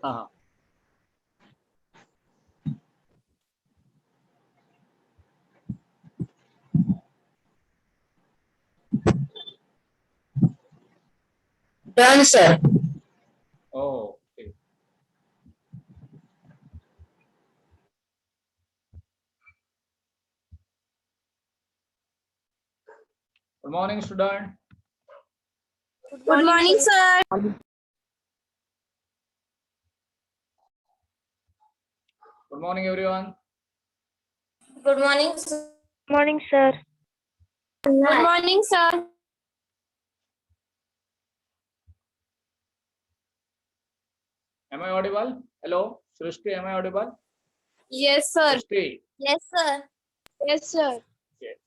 हाँ Done, sir. Oh, okay. Good morning, student. Good morning, sir. Good morning, everyone. Good morning, sir. Morning, sir. Good morning, sir. Am I audible? Hello, Srishti, am I audible? Yes, sir. Srishti. Yes, sir. Yes, sir. Yes.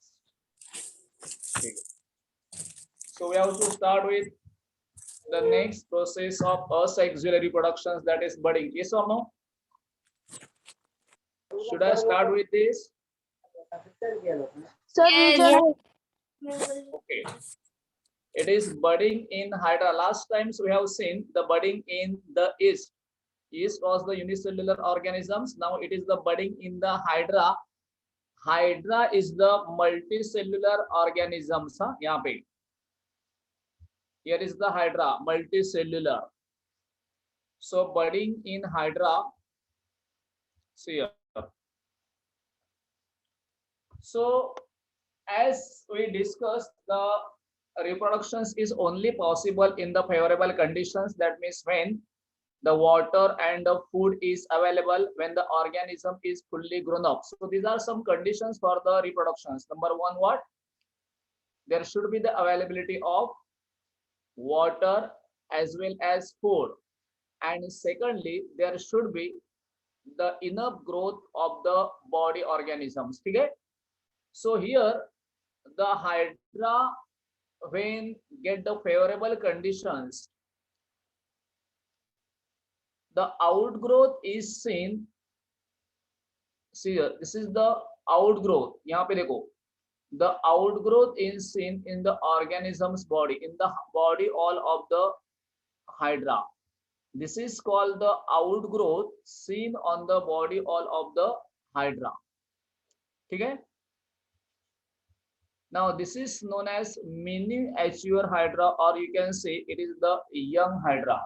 Okay. So we have to start with the next process of asexual reproductions, that is budding. Yes or no? Should I start with this? Sir, Yes. Okay. It is budding in Hydra. Last times we have seen the budding in the yeast. Yeast was the unicellular organisms. Now it is the budding in the Hydra. Hydra is the multicellular organisms. यहाँ पे. Here is the Hydra, multicellular. So budding in Hydra. See here. So as we discussed, the reproductions is only possible in the favorable conditions. That means when the water and the food is available, when the organism is fully grown up. So these are some conditions for the reproductions. Number one, what? There should be the availability of water as well as food. And secondly, there should be the enough growth of the body organisms. Okay? So here the Hydra, when get the favorable conditions, the outgrowth is seen. See here, this is the outgrowth. यहाँ पे देखो, the outgrowth is seen in the organism's body, in the body all of the Hydra. This is called the outgrowth seen on the body all of the Hydra. ठीक है? Now this is known as miniature Hydra, or you can say it is the young Hydra,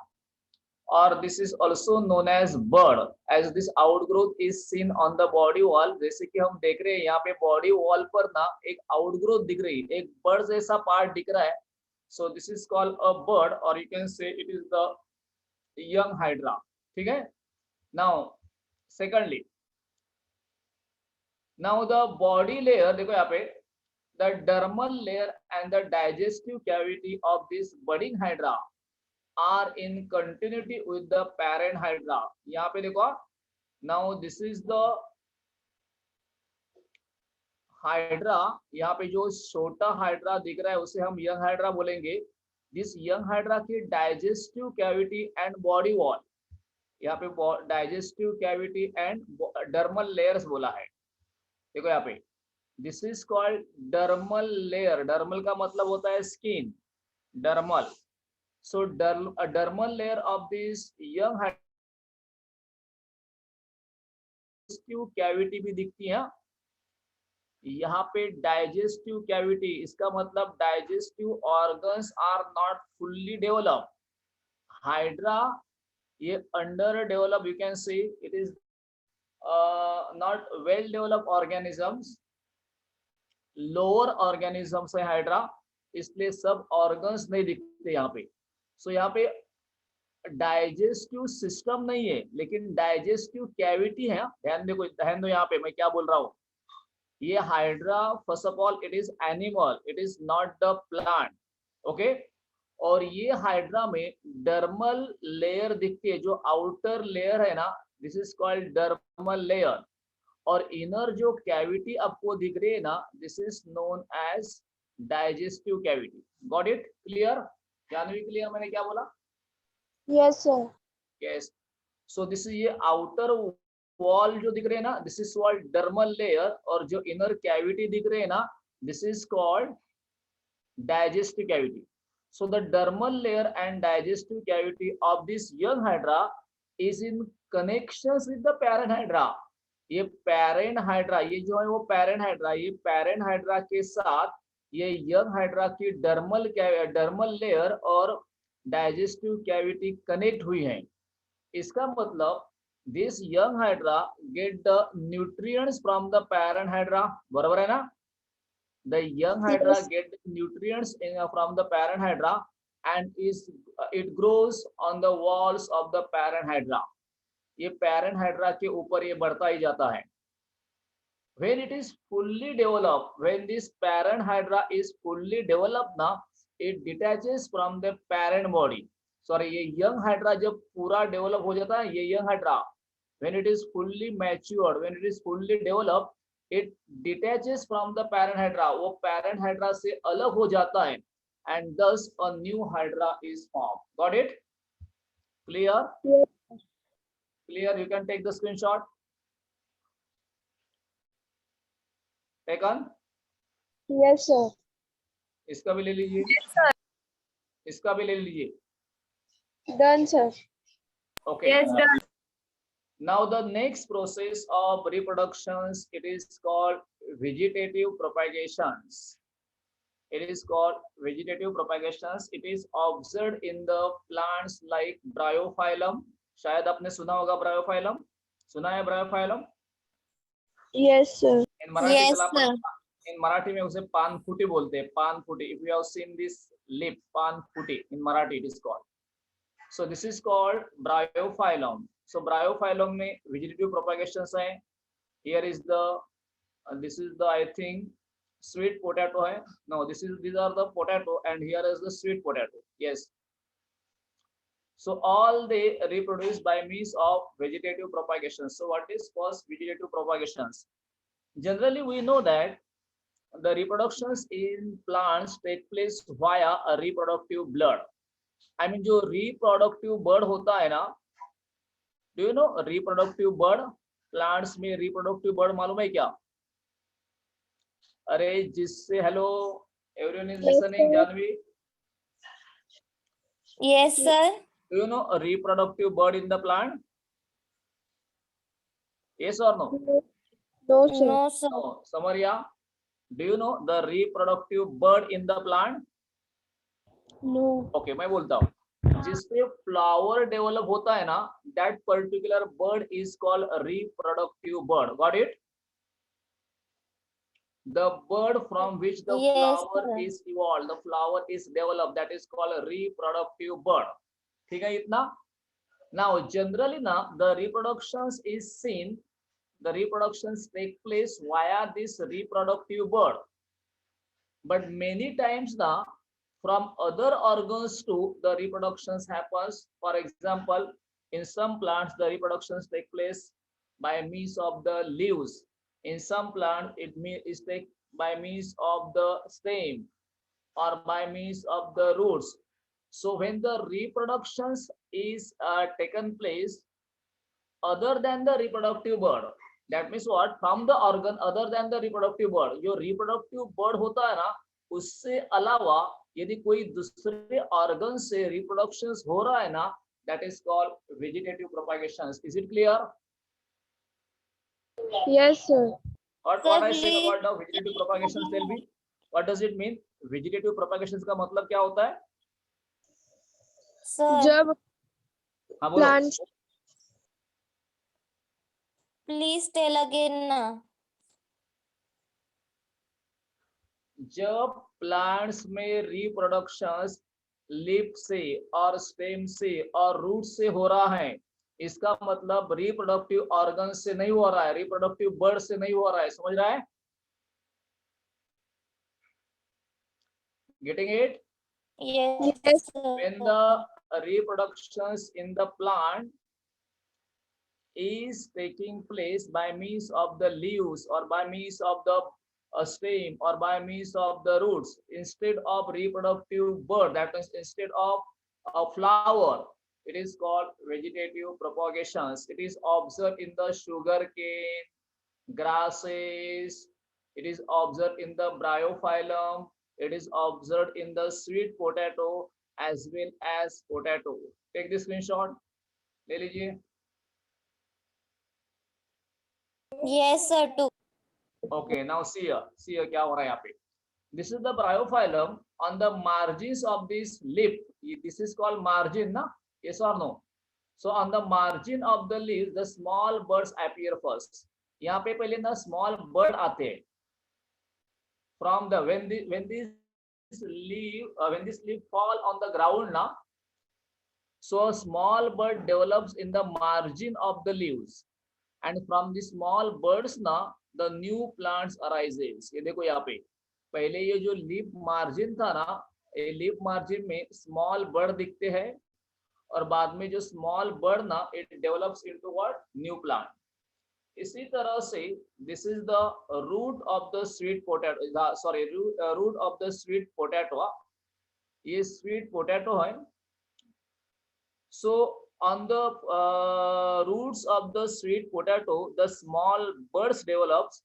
or this is also known as bird, as this outgrowth is seen on the body wall. जैसे कि हम देख रहे हैं यहाँ पे body wall पर ना एक आउटग्रोथ दिख रही है, एक बर्ड जैसा पार्ट दिख रहा है. So this is called a bird, or you can say it is the young Hydra. ठीक है? Now secondly, now the body layer देखो यहाँ पे, the dermal layer and the digestive cavity of this budding Hydra are in continuity with the parent Hydra. यहाँ पे देखो, now this is the Hydra. यहाँ पे जो छोटा Hydra दिख रहा है उसे हम young Hydra बोलेंगे. This young Hydra की digestive cavity and body wall, यहाँ पे digestive cavity and dermal layers बोला है. देखो यहाँ पे, this is called dermal layer. Dermal का मतलब होता है skin, dermal. So dermal layer of this young Hydra cavity भी दिखती है. यहाँ पे डाइजेस्टिव कैविटी, इसका मतलब digestive organs are not fully develop. Hydra ये under develop, you can see it is not well develop organisms, lower organisms है Hydra, इसलिए सब ऑर्गन्स नहीं दिखते यहाँ पे. सो यहाँ पे डाइजेस्टिव सिस्टम नहीं है, लेकिन डाइजेस्टिव कैविटी है. ध्यान दो यहाँ पे मैं क्या बोल रहा हूँ. ये hydra, first of all it is animal, it is not the plant. Okay. और ये हाइड्रा में डर्मल लेयर दिखती है, जो आउटर लेयर है ना, this is called dermal layer. और इनर जो कैविटी आपको दिख रही है ना, this is known as digestive cavity. Got it? Clear? Janvi clear मैंने क्या बोला? Yes, sir. Yes. So this is ये आउटर वॉल जो दिख रहे हैं ना, this is called dermal layer. और जो इनर कैविटी दिख रहे हैं ना, this is called digestive cavity. So the dermal layer and digestive cavity of this young Hydra is in connections with the parent hydra. ये parent hydra, ये जो है वो parent hydra, ये parent hydra के साथ ये young hydra की dermal layer और digestive cavity connect हुई है. इसका मतलब this young hydra get the nutrients from the parent hydra. बराबर है ना? The young hydra get nutrients from the parent hydra and it grows on the walls of the parent hydra. ये parent hydra के ऊपर ये बढ़ता ही जाता है. When it is fully developed, when this parent hydra is fully developed now, it detaches from the parent body. Sorry, ये young hydra जब पूरा develop हो जाता है, ये young hydra, when it is fully matured, when it is fully developed, it detaches from the parent hydra. वो parent hydra से अलग हो जाता है, and thus a new hydra is formed. Got it? Clear? Yes. Clear? You can take the screenshot. Taken? Yes, sir. इसका भी ले लीजिए. इसका भी ले लीजिए. Done, sir. Okay. Yes, done. Now the next process of reproductions, it is called vegetative propagations. It is called vegetative propagations. It is observed in the plants like bryophyllum. शायद आपने सुना होगा bryophyllum. सुना है bryophyllum? Yes, sir. In Marathi, Yes, चला sir. in Marathi में उसे पानफुटी बोलते हैं. पानफुटी. If you have seen this leaf, पानफुटी in Marathi it is called. So this is called bryophyllum. So bryophyllum में vegetative propagations है. Here is the this is the I think sweet potato है. No, these are the potato and here is the sweet potato. Yes. So all they reproduce by means of vegetative propagation. So what is first vegetative propagations? Generally we know that the reproductions in plants take place via a reproductive blood. I mean जो reproductive bird होता है ना, do you know reproductive bird? Plants में reproductive bird मालूम है क्या? अरे जिससे hello, everyone is listening. Janvi, Yes, sir. do you know a reproductive bird in the plant? Yes or no? No, sir. No, sir. No. Samaria, do you know the reproductive bird in the plant? No. Okay, मैं बोलता हूँ. जिससे flower develop होता है ना, that particular bird is called a reproductive bird. Got it? The bird from which the Yes, flower sir. is evolved, the flower is developed, that is called a reproductive bird. ठीक है इतना? Now generally now the reproductions is seen, the reproductions take place via this reproductive bird. But many times now from other organs too the reproductions happens. For example, in some plants the reproductions take place by means of the leaves. In some plants it is take by means of the stem or by means of the roots. So when the reproductions is taken place other than the reproductive bird, that means what, from the organ other than the reproductive bird, जो reproductive bird होता है ना उससे अलावा यदि कोई दूसरे organ से reproductions हो रहा है ना, that is called vegetative propagations. Is it clear? Yes, sir. What I said Sir, about the vegetative propagations, tell me, what does it mean? Vegetative propagations का मतलब क्या होता है? Sir, जब हाँ बोलो. plants please tell again na. जब plants में रिप्रोडक्शंस लीफ से और स्टेम से और रूट से हो रहा है, इसका मतलब रिप्रोडक्टिव ऑर्गन से नहीं हो रहा है, रिप्रोडक्टिव बर्ड से नहीं हो रहा है. समझ रहा है? Getting it? Yes, sir. When the reproductions in the plant is taking place by means of the leaves or by means of the stem or by means of the roots, instead of reproductive bird, that means instead of a flower, it is called vegetative propagations. It is observed in the sugar cane, grasses, it is observed in the bryophyllum, it is observed in the sweet potato as well as potato. Take this screenshot. ले लीजिए. Yes, sir. Two. Okay, now see here क्या हो रहा है यहाँ पे. This is the bryophyllum. On the margins of this lip, this is called margin, na? Yes or no? So on the margin of the leaves, the small birds appear first. यहाँ पे पहले ना small bird आते हैं. From the when this leaf fall on the ground na, so a small bird develops in the margin of the leaves, and from the small birds na the new plants arises. ये देखो यहाँ पे पहले ये जो leaf margin था ना, ये लीफ मार्जिन में स्मॉल बर्ड दिखते हैं और बाद में जो स्मॉल बर्ड ना it develops into what new plant. इसी तरह से this is the root of the sweet potato, sorry root of the sweet potato. ये स्वीट पोटैटो है. So on the roots of the sweet potato, the small birds develops,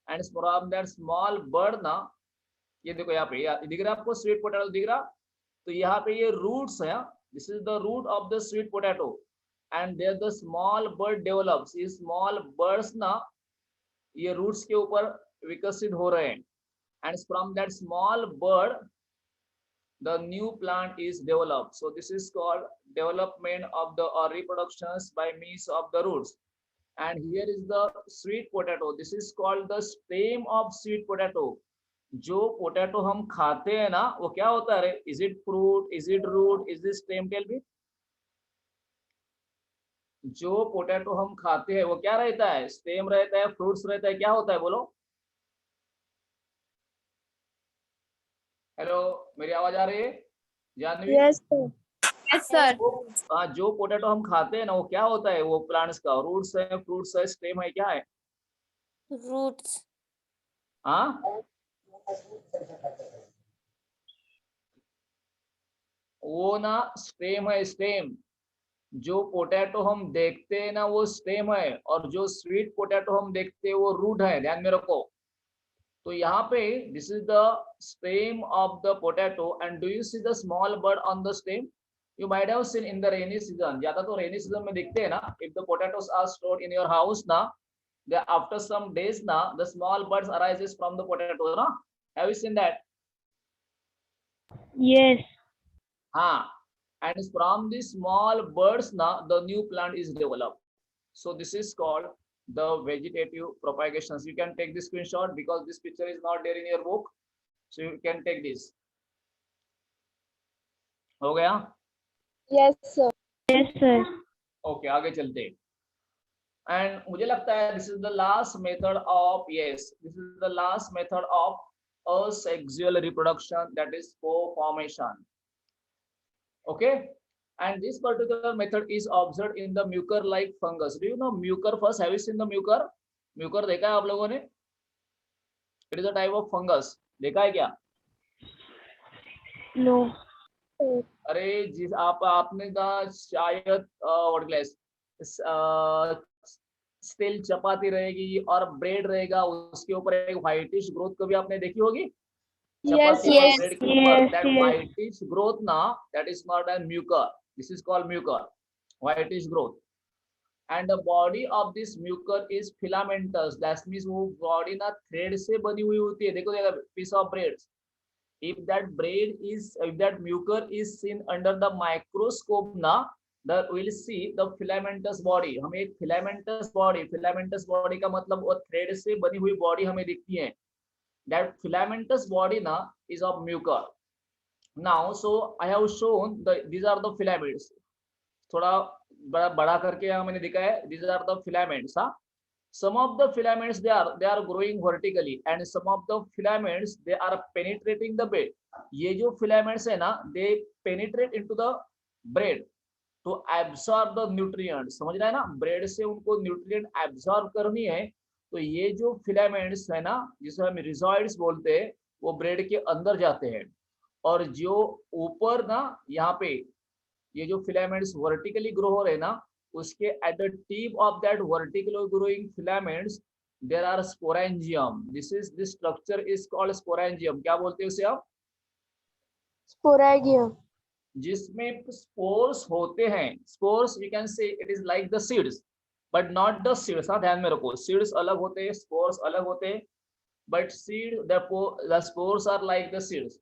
and from that small bird ना, ये देखो यहाँ पे दिख रहा है आपको स्वीट पोटैटो दिख रहा, तो यहाँ पे ये रूट्स है. This is the root of the sweet potato, and there the small bird develops. ये स्मॉल बर्ड्स ना ये रूट्स के ऊपर विकसित हो रहे हैं, and from that small bird the new plant is developed. So this is called development of the reproductions by means of the roots. And here is the sweet potato. This is called the stem of sweet potato. जो potato हम खाते हैं ना वो क्या होता है? Is it fruit? Is it root? Is this stem? Tell me. जो पोटैटो हम खाते हैं वो क्या रहता है? स्टेम रहता है, फ्रूट्स रहता है, क्या होता है बोलो? हेलो, मेरी आवाज आ रही है Janvi? Yes, sir. Yes, sir. हाँ, जो पोटैटो हम खाते हैं ना वो क्या होता है? वो प्लांट्स का रूट्स है, फ्रूट्स है, स्टेम है, क्या है? Roots. हाँ, वो ना स्टेम है, स्टेम. जो पोटैटो हम देखते हैं ना वो स्टेम है, और जो स्वीट पोटैटो हम देखते हैं वो रूट है. ध्यान में रखो. तो यहाँ पे this is the stem of the potato, and do you see the small bird on the stem? You might have seen in the rainy season. ज्यादा तो rainy season में दिखते हैं ना. If the potatoes are stored in your house ना, they after some days ना, the small birds arises from the potato ना. Have you seen that? Yes. हाँ. And from the small birds ना, the new plant is developed. So this is called the vegetative propagations. You can take this screenshot because this picture is not there in your book. So you can take this. हो गया? Yes, sir. Yes, sir. Okay, आगे चलते. And मुझे लगता है this is the last method of, yes, this is the last method of asexual reproduction, that is co-formation. Okay, and this particular method is observed in the mucor like fungus. Do you know mucor first? Have you seen the mucor? mucor देखा है आप लोगों ने? It is a type of fungus. देखा है क्या? No. अरे जिस आपने ना शायद व्हाट क्लास स्टिल चपाती रहेगी और ब्रेड रहेगा, उसके ऊपर एक व्हाइटिश ग्रोथ कभी आपने देखी होगी? Yes, चपाती और yes, ब्रेड के ऊपर yes, that yes. Whitish growth ना, that is not an mucor. This is called mucor, whitish growth. And the body of this mucor is filamentous. That means वो body ना थ्रेड से बनी हुई होती है. देखो piece of bread. If that mucor is seen under the microscope ना, we'll see the filamentous body. हमें एक filamentous body का मतलब वो thread से बनी हुई body हमें दिखती है. That filamentous body ना is of mucor. Now, so I have shown these are the filaments. थोड़ा बड़ा करके यहाँ मैंने दिखाया. These are the filaments. हाँ. Some of the filaments they are growing vertically, and some of the filaments they are penetrating the bread. ये जो filaments है ना, they penetrate into the bread to absorb the nutrients. समझ रहा है ना? bread से उनको nutrient absorb करनी है, तो ये जो filaments है ना, जिसे हम rhizoids बोलते हैं, वो bread के अंदर जाते हैं. और जो ऊपर ना यहाँ पे ये जो filaments vertically grow हो रहे हैं ना, उसके at the tip of that vertically growing filaments there are sporangium. This structure is called sporangium. क्या बोलते हैं उसे आप? Sporangium. जिसमें spores होते हैं. Spores we can say it is like the seeds, but not the seeds. हाँ, ध्यान में रखो, सीड्स अलग होते हैं, स्पोर्स अलग होते हैं, but seed the spores are like the seeds.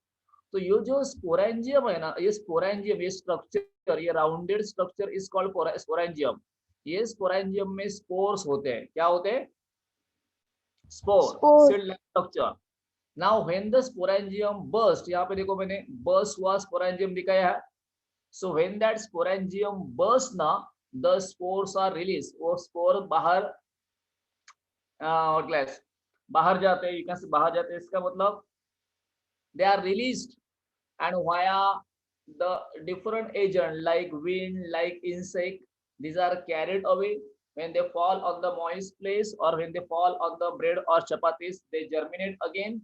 तो ये जो स्पोरेंजियम है ना, ये स्पोरेंजियम, ये स्ट्रक्चर, ये rounded structure is called sporangium. ये स्पोरेंजियम में स्पोर्स होते हैं। क्या होते हैं? Spore, Spore. Seed like structure. Now when the sporangium burst, यहाँ पे देखो मैंने बर्स्ट हुआ स्पोरेंजियम दिखाया है। So when that sporangium burst ना, द स्पोर्स आर रिलीज, वो स्पोर बाहर क्लास बाहर जाते हैं, यहाँ से बाहर जाते हैं। इसका मतलब they are released and via the different agent like wind, like insect, these are carried away. When they fall on the moist place or when they fall on the bread or chapatis, they germinate again.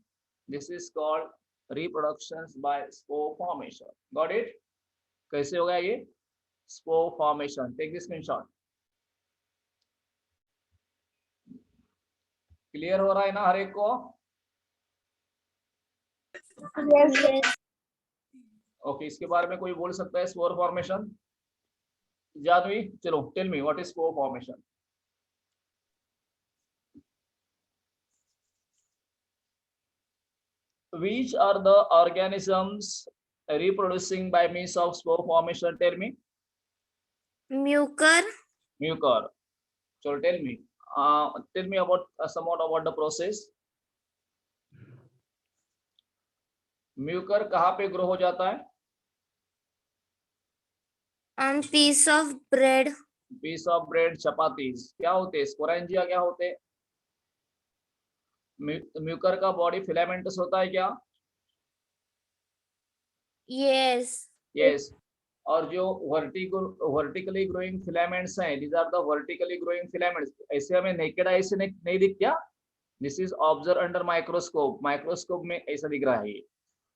This is called reproductions by spore formation. Got it? कैसे होगा ये spore formation? Take this screenshot. Clear हो रहा है ना हर एक को? Yes, sir. Okay, इसके बारे में कोई बोल सकता है स्पोर फॉर्मेशन? जानवी, चलो tell me what is spore formation. Which are the organisms reproducing by means of spore formation? Tell me. Mucor. Mucor. So tell me about somewhat about the process. Mucor कहाँ पे grow हो जाता है? On piece of bread. Piece of bread, chapatis. क्या होते हैं? Sporangia क्या होते हैं? म्यूकर का बॉडी फिलामेंटस होता है क्या? Yes. यस। और जो वर्टिकली ग्रोइंग फिलामेंट्स हैं, these are the vertically growing filaments। ऐसे हमें नेकेड आई से नहीं दिखते क्या? This is observe under microscope. Microscope में ऐसा दिख रहा है ये।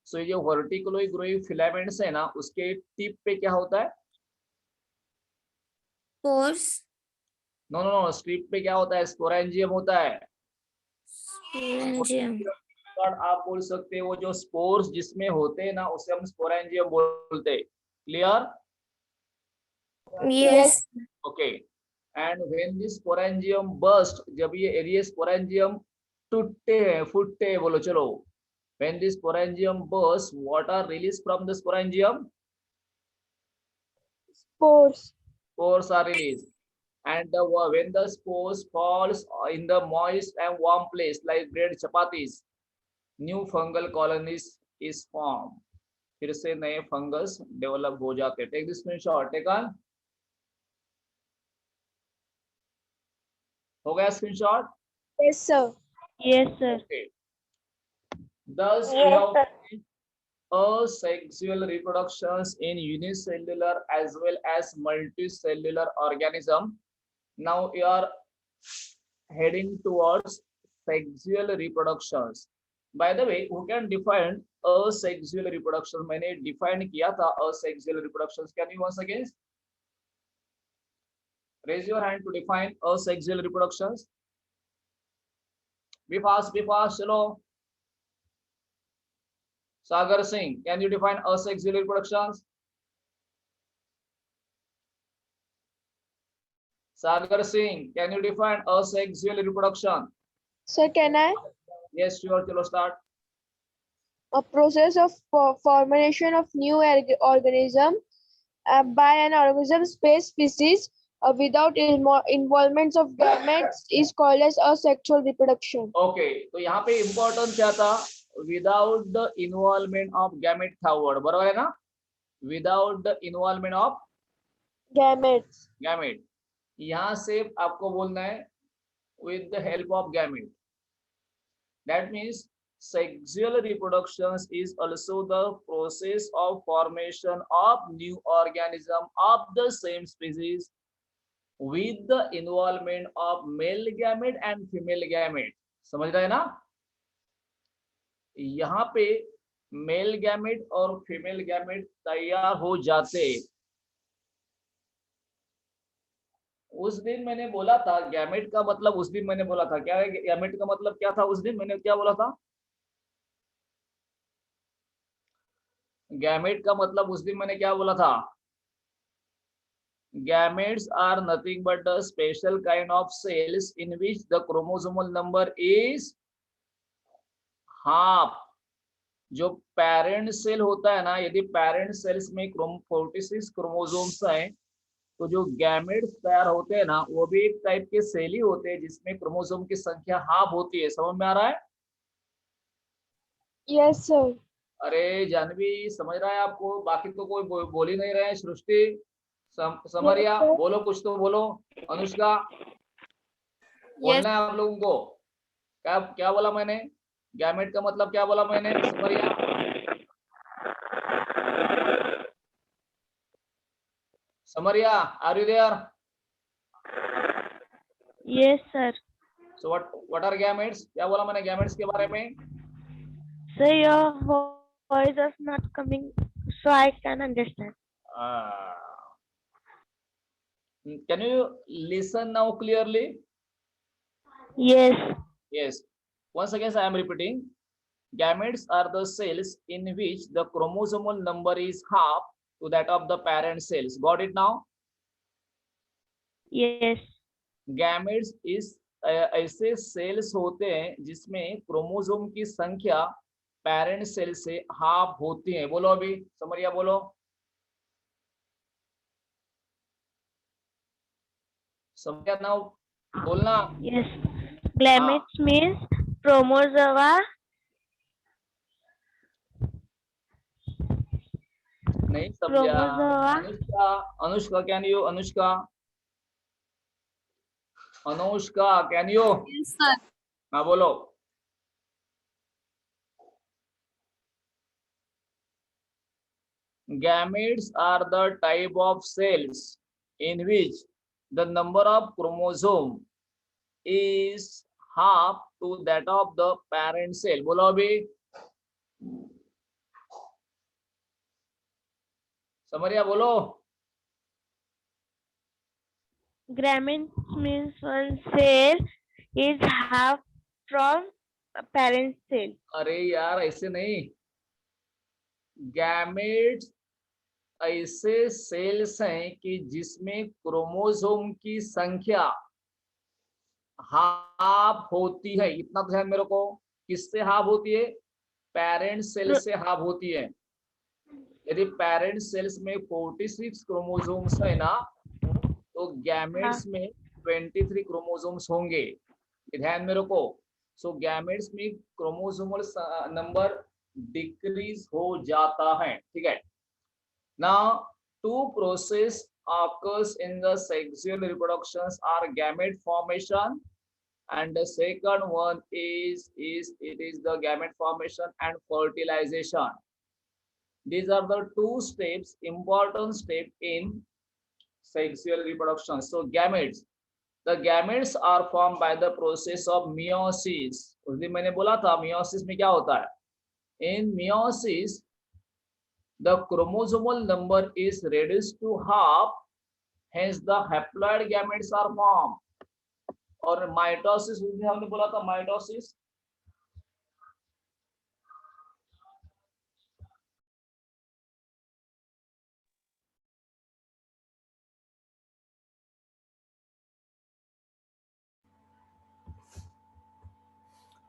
सो ये जो वर्टिकली ग्रोइंग फिलामेंट्स है ना, उसके टिप पे क्या होता है? Pores. No no no, strip पे क्या होता है? स्पोरेंजियम होता है। Sporangium. और आप बोल सकते हो वो जो स्पोर्स जिसमें होते हैं ना, उसे हम स्पोरेंजियम बोलते हैं। Clear? Yes. Okay. And when this sporangium burst, जब ये स्पोरेंजियम टूटते हैं, फूटते हैं, बोलो चलो। When this sporangium burst, what are release from the sporangium? Spores. Spores are released. And when the spores falls in the moist and warm place like bread, chapatis, new fungal colonies is formed. फिर से नए fungus develop हो जाते हैं। Take this screenshot. Take on. हो गया screenshot? Yes, sir. Yes, sir. Okay. Thus we have asexual reproductions in unicellular as well as multicellular organism. Now we are heading towards sexual reproductions. By the way, who can define asexual reproduction? मैंने define किया था asexual reproductions. Can you once again raise your hand to define asexual reproductions? Be fast, chalo. Sagar Singh, can you define asexual reproductions? Sagar Singh, can you define asexual reproduction? Sir, can I? Yes, sure. Chalo, start. A process of formation of new organism by an organism species without involvement of gametes is called as asexual reproduction. Okay, तो यहाँ पे important क्या था? Without the involvement of gamete था word, बराबर है ना? Without the involvement of Gametes. gamete. यहाँ से आपको बोलना है with the help of gamete. That means sexual reproduction is also the process of formation of new organism of the same species with the involvement of male gamete and female gamete. समझ रहे हैं ना? यहाँ पे male gamete और female gamete तैयार हो जाते। उस दिन मैंने बोला था गैमेट का मतलब, उस दिन मैंने बोला था क्या है गैमेट का मतलब क्या था? उस दिन मैंने क्या बोला था? गैमेट का मतलब उस दिन मैंने क्या बोला था? Gametes are nothing but the special kind of cells in which the chromosomal number is half. जो पेरेंट सेल होता है ना, यदि पेरेंट सेल्स में 46 क्रोमोसोम्स हैं, तो जो गैमेट्स तैयार होते हैं ना, वो भी एक टाइप के सेल ही होते हैं जिसमें क्रोमोसोम की संख्या हाफ होती है। समझ में आ रहा है? Yes, sir. अरे जानवी, समझ रहा है आपको? बाकी तो कोई बोल ही नहीं रहे हैं। सृष्टि, समरिया, Yes, sir. बोलो, कुछ तो बोलो। अनुष्का, बोलना है आप लोगों को। क्या क्या बोला मैंने? गैमेट का मतलब क्या बोला मैंने? Samriya, Samriya, are you there? Yes, sir. So what are gametes? क्या बोला मैंने गैमेट्स के बारे में? Sir, your voice is not coming, so I can understand. Can you listen now clearly? Yes. Yes. Once again, I am repeating. Gametes are the cells in which the chromosomal number is half to that of the parent cells. Got it now? Yes. Gametes is ऐसे sales होते हैं जिसमें chromosome की संख्या parent cell से half होती है। बोलो अभी, समरिया बोलो। समरिया नाउ बोलना। Yes. Gametes means chromosomes. नहीं समझा। Chromosome. Anushka, Anushka can you? Anushka, Anushka can you? Yes, sir. हाँ बोलो। Gametes are the type of cells in which the number of chromosome is half to that of the parent cell. बोलो अभी, समरिया बोलो। Gametes means one cell is half from a parent cell. अरे यार ऐसे नहीं, gametes ऐसे sales हैं कि जिसमें क्रोमोसोम की संख्या हाफ होती है। इतना तो ध्यान मेरे को। किससे हाफ होती है? पेरेंट सेल से हाफ होती है। यदि पेरेंट सेल्स में 46 क्रोमोसोम्स है ना, तो गैमेट्स में 23 क्रोमोसोम्स होंगे। ये ध्यान में रखो। सो गैमेट्स में क्रोमोसोमल नंबर डिक्रीज हो जाता है। ठीक है। Now two process occurs in the sexual reproductions are gamete formation, and the second one is the gamete formation and fertilization. These are the two steps, important step in sexual reproduction. So gametes, the gametes are formed by the process of meiosis. उस दिन मैंने बोला था meiosis में क्या होता है? In meiosis, the chromosomal number is reduced to half, hence the haploid gametes are formed. और mitosis, उस दिन हमने बोला था mitosis,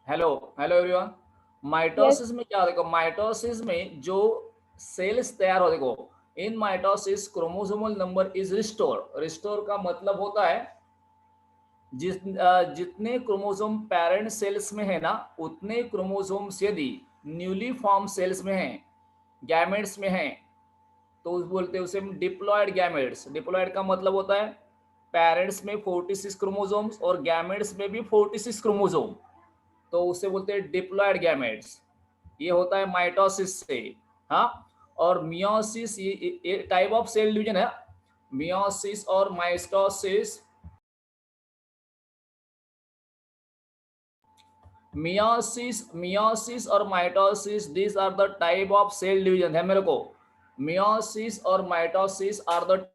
hello hello everyone. Mitosis में क्या, देखो माइटोसिस में जो सेल्स तैयार हो, देखो इन mitosis chromosomal number is restore. Restore का मतलब होता है जितने क्रोमोसोम पेरेंट सेल्स में है ना, उतने क्रोमोसोम्स यदि न्यूली फॉर्म सेल्स में हैं, गैमेट्स में हैं, तो उस बोलते हैं उसे डिप्लॉयड गैमेट्स। डिप्लॉयड का मतलब होता है पेरेंट्स में 46 क्रोमोसोम्स और गैमेट्स में भी 46 क्रोमोसोम, तो उसे बोलते हैं डिप्लॉयड गैमेट्स। ये होता है माइटोसिस से। हाँ, और मियोसिस ये टाइप ऑफ सेल डिवीजन है। मियोसिस और माइटोसिस, मियोसिस और mitosis, this are the type of cell division है मेरे को। मियोसिस और माइटोसिस आर द